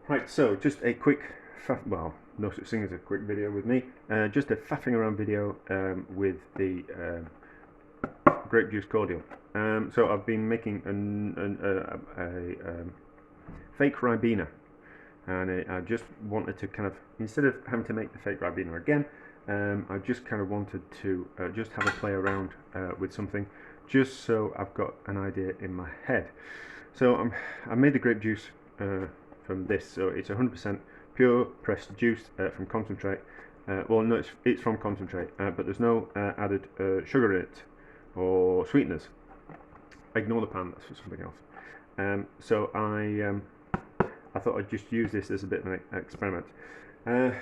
Right, so just a quick, well, no such thing as a quick video with me, just a faffing around video with the grape juice cordial. So I've been making a fake Ribena, and I just wanted to kind of, instead of having to make the fake Ribena again, I just kind of wanted to just have a play around with something, just so I've got an idea in my head. So I made the grape juice from this, so it's 100% pure pressed juice from concentrate. Well, no, it's from concentrate, but there's no added sugar in it or sweeteners. Ignore the pan, that's for something else. So I thought I'd just use this as a bit of an experiment, and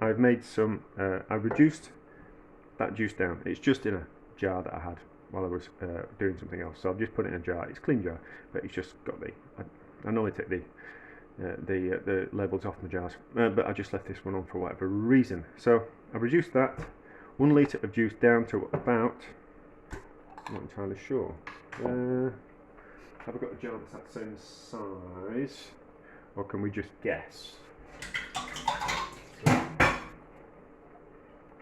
I've made some. I've reduced that juice down. It's just in a jar that I had while I was doing something else, so I've just put it in a jar. It's a clean jar, but it's just got the. I normally take the labels off the jars, but I just left this one on for whatever reason. So I've reduced that 1 litre of juice down to about. I'm not entirely sure. Have I got a jar that's that same size, or can we just guess? So, I've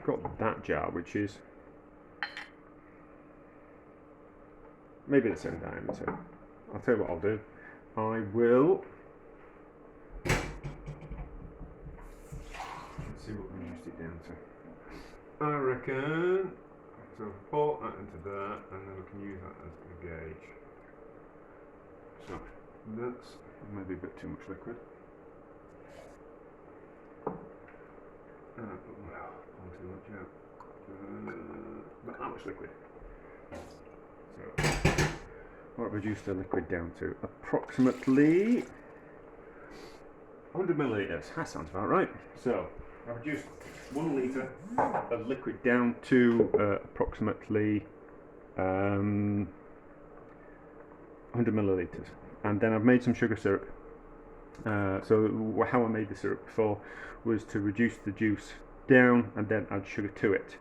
got that jar, which is maybe the same diameter. I'll tell you what I'll do. I will. Let's see what we reduced it down to. I reckon. So pour that into that, and then we can use that as a gauge. So that's maybe a bit too much liquid. Well, too much out. Not that much liquid. So I'll reduce the liquid down to approximately 100 millilitres. That sounds about right. So I've reduced 1 litre of liquid down to approximately 100 millilitres, and then I've made some sugar syrup. So how I made the syrup before was to reduce the juice down and then add sugar to it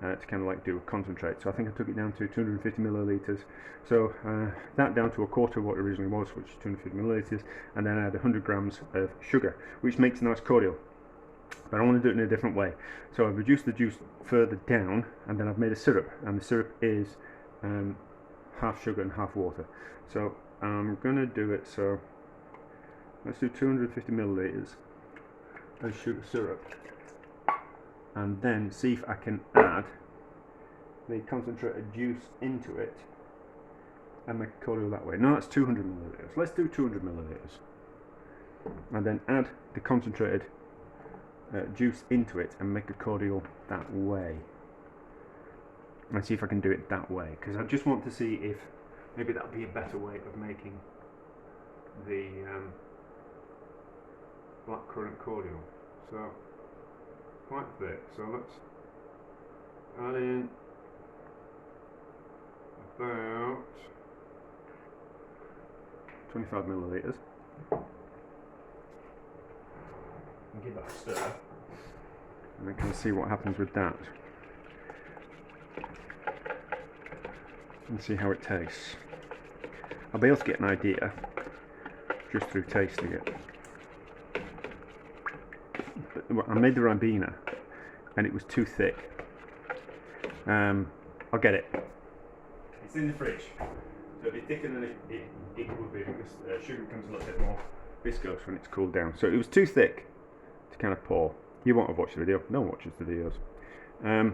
to kind of like do a concentrate. So I think I took it down to 250 millilitres. So that down to a quarter of what it originally was, which is 250 millilitres, and then I add 100 grams of sugar, which makes a nice cordial. But I want to do it in a different way. So I've reduced the juice further down, and then I've made a syrup, and the syrup is half sugar and half water. So I'm going to do it, so let's do 250 millilitres of sugar syrup, and then see if I can add the concentrated juice into it and make a cordial that way. No, that's 200 millilitres. Let's do 200 millilitres, and then add the concentrated juice into it and make a cordial that way, and see if I can do it that way, because I just want to see if maybe that would be a better way of making the blackcurrant cordial. So quite thick, so let's add in about 25 millilitres and give that a stir, and then can see what happens with that and see how it tastes. I'll be able to get an idea just through tasting it. But I made the Ribena and it was too thick. I'll get it. It's in the fridge, so it'll be thicker than it would be, because sugar becomes a little bit more viscose when it's cooled down. So it was too thick to kind of pour. You won't have watched the video. No one watches the videos. So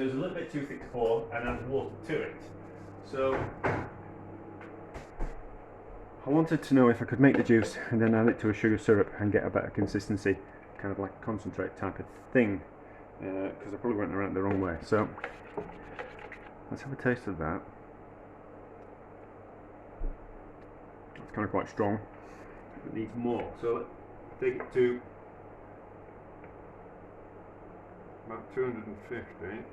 it was a little bit too thick to pour, and add water to it. So I wanted to know if I could make the juice and then add it to a sugar syrup and get a better consistency, kind of like a concentrate type of thing, because I probably went around it the wrong way. So let's have a taste of that. It's kind of quite strong. It needs more. So let's take it to about 250.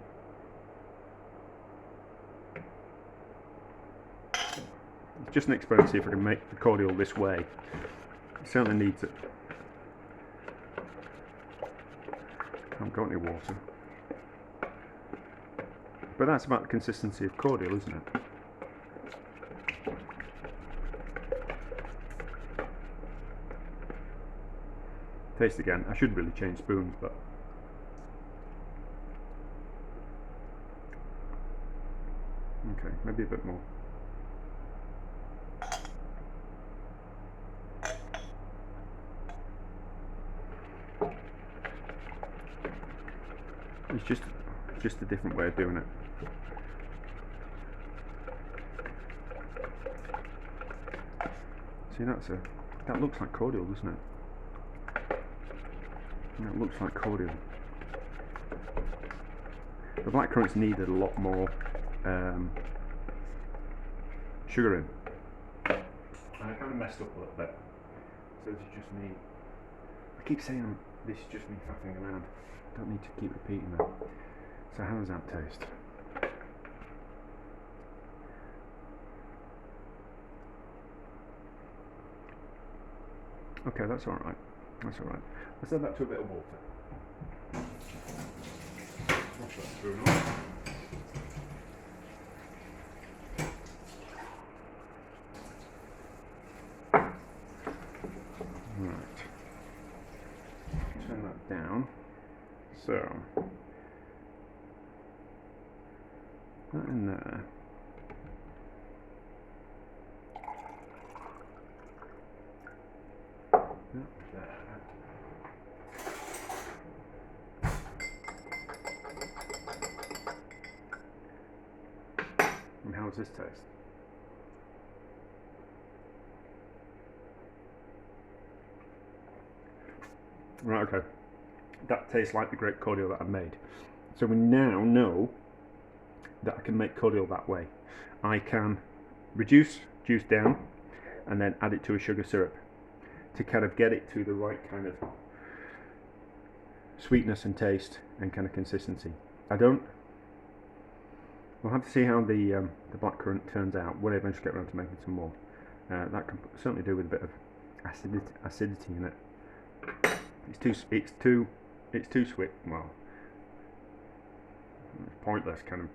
It's just an experiment to see if I can make the cordial this way. It certainly needs it. I haven't got any water. But that's about the consistency of cordial, isn't it? Taste again. I should really change spoons, but okay, maybe a bit more. It's just a different way of doing it. See, that looks like cordial, doesn't it? That looks like cordial. The blackcurrants needed a lot more sugar in. I kind of messed up a little bit. So this is just me. I keep saying this is just me faffing around. Don't need to keep repeating that. So how does that taste? Okay, that's alright. That's alright. Let's add that to a bit of water. Wash that through now. Right. Turn that down. So, that in there. That there. And how does this taste? Right, okay. That tastes like the grape cordial that I've made. So we now know that I can make cordial that way. I can reduce juice down and then add it to a sugar syrup to kind of get it to the right kind of sweetness and taste and kind of consistency. We'll have to see how the blackcurrant turns out when I eventually get around to making some more. That can certainly do with a bit of acidity in it. It's too sweet. Well, it's pointless kind of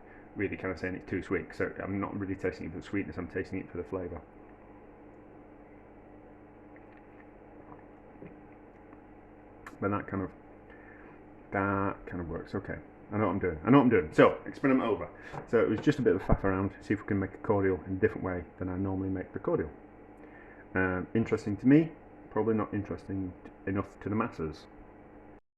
saying it's too sweet. So I'm not really tasting it for the sweetness. I'm tasting it for the flavour. But that kind of works. Okay, I know what I'm doing. So experiment over. So it was just a bit of a faff around. See if we can make a cordial in a different way than I normally make the cordial. Interesting to me. Probably not interesting enough to the masses.